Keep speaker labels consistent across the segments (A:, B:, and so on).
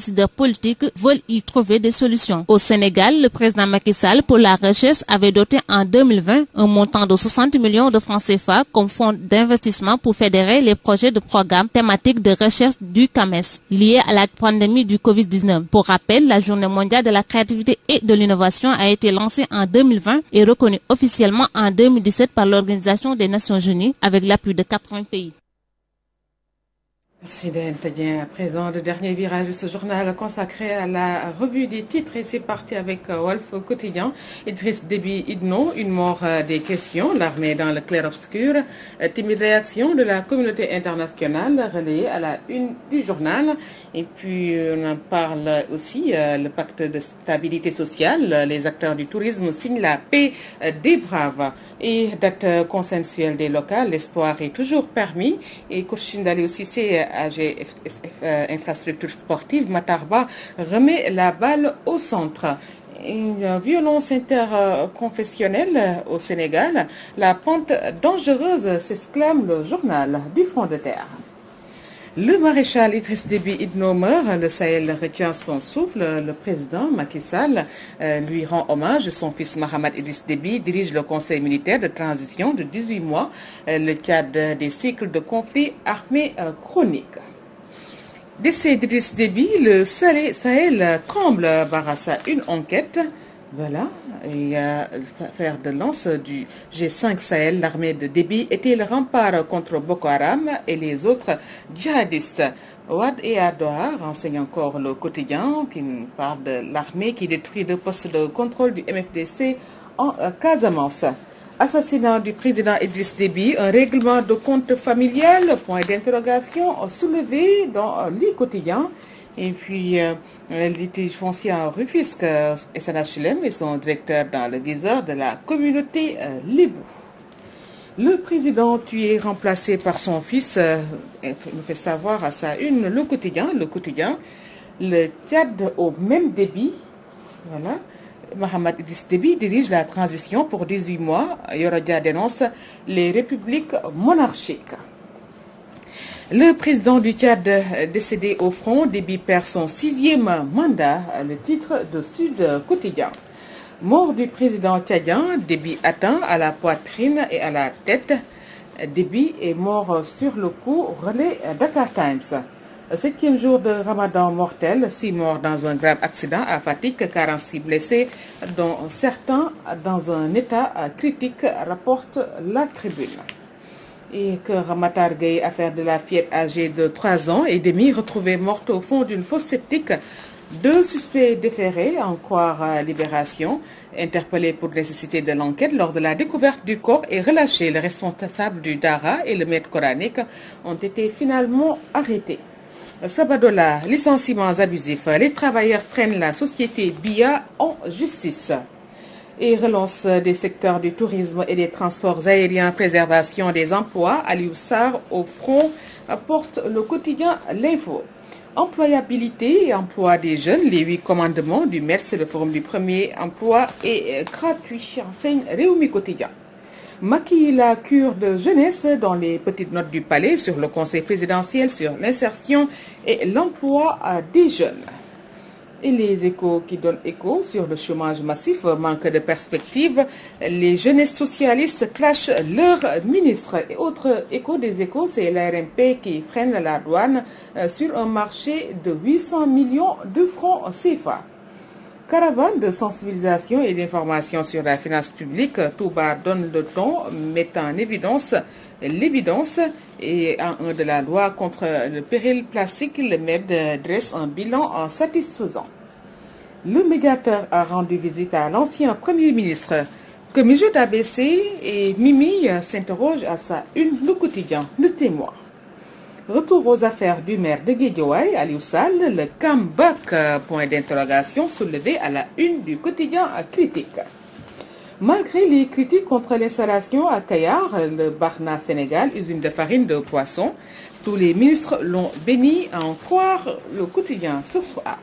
A: décideurs politiques veulent y trouver des solutions. Au Sénégal, le président Macky Sall pour la recherche avait doté en 2020 un montant de 60 millions de francs CFA comme fonds d'investissement pour fédérer les projets de programmes thématiques de recherche du CAMES liés à la pandémie du Covid-19. Pour rappel, la Journée mondiale de la créativité et de l'innovation a été lancée en 2020 et reconnue officiellement en 2017 par l'Organisation des Nations Unies avec l'appui de 80 pays.
B: Merci Dien. À présent, le dernier virage de ce journal consacré à la revue des titres et c'est parti avec Wolf Quotidien. Idriss Déby Idno, une mort des questions, l'armée dans le clair-obscur, timide réaction de la communauté internationale relayée à la une du journal. Et puis on en parle aussi, le pacte de stabilité sociale, les acteurs du tourisme signent la paix des braves. Et date consensuelle des locales, l'espoir est toujours permis. Et Kourchindali aussi c'est AG Infrastructure Sportive, Matarba remet la balle au centre. Une violence interconfessionnelle au Sénégal, la pente dangereuse s'exclame le journal du Front de Terre. Le maréchal Idriss Déby Itno meurt, le Sahel retient son souffle, le président Macky Sall lui rend hommage, son fils Mahamad Idriss Déby dirige le conseil militaire de transition de 18 mois, le cadre des cycles de conflits armés chroniques. Décès d'Idriss Déby, le Sahel tremble, Barassa, une enquête. Voilà, et fer de lance du G5 Sahel, l'armée de Déby était le rempart contre Boko Haram et les autres djihadistes. Ouad et Adoha renseigne encore le quotidien qui parle de l'armée qui détruit le poste de contrôle du MFDC en Casamance. Assassinat du président Idriss Déby, un règlement de compte familial, point d'interrogation soulevé dans le quotidien. Et puis, le litige foncier en Rufisque, SNHLM et son directeur dans le viseur de la communauté Lébou. Le président tué, remplacé par son fils, nous fait savoir à sa une le quotidien, le Tchad au même débit. Voilà. Mahamad Idriss Déby dirige la transition pour 18 mois. Yorodia dénonce les républiques monarchiques. Le président du Tchad décédé au front, Déby perd son 6e mandat, le titre de Sud Quotidien. Mort du président tchadien, Déby atteint à la poitrine et à la tête. Déby est mort sur le coup, relais Dakar Times. 7e jour de Ramadan mortel, 6 morts dans un grave accident à Fatick, 46 blessés, dont certains dans un état critique, rapporte la Tribune. Et que Ramatar Gueye, affaire de la fillette âgée de 3 ans et demi, retrouvée morte au fond d'une fosse septique. 2 suspects déférés, en croire Libération, interpellés pour nécessité de l'enquête lors de la découverte du corps et relâchés. Le responsable du Dara et le maître coranique ont été finalement arrêtés. Sabadola, licenciements abusifs. Les travailleurs prennent la société BIA en justice. Et relance des secteurs du tourisme et des transports aériens, préservation des emplois. Aliou Sarr au front porte le quotidien L'Info. Employabilité et emploi des jeunes, les 8 commandements du MERS, le forum du premier emploi est gratuit, enseigne Réumi Quotidien. Maquille la cure de jeunesse dans les petites notes du palais sur le conseil présidentiel sur l'insertion et l'emploi des jeunes. Et les échos qui donnent écho sur le chômage massif, manque de perspective, les jeunesses socialistes clashent leurs ministres. Et autre écho des échos, c'est l'ARMP qui freine la douane sur un marché de 800 millions de francs CFA. Caravane de sensibilisation et d'information sur la finance publique, Touba donne le ton, met en évidence l'évidence et en un de la loi contre le péril plastique, le MED dresse un bilan satisfaisant. Le médiateur a rendu visite à l'ancien Premier ministre. Que Mijoud ABC et Mimi s'interrogent à sa une le quotidien, le Témoin. Retour aux affaires du maire de Guédiawaye, Aliou Sall, le comeback, point d'interrogation soulevé à la une du quotidien Critique. Malgré les critiques contre l'installation à Kayar, le Barna Sénégal, usine de farine de poisson, tous les ministres l'ont béni à en croire le quotidien Source A.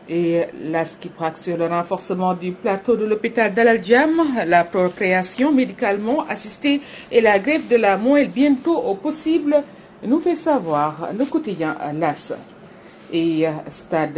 B: Et l'AS qui braque sur le renforcement du plateau de l'hôpital d'Al-Diam, la procréation médicalement assistée et la grève de la moelle bientôt au possible, nous fait savoir le quotidien l'AS. Et Stade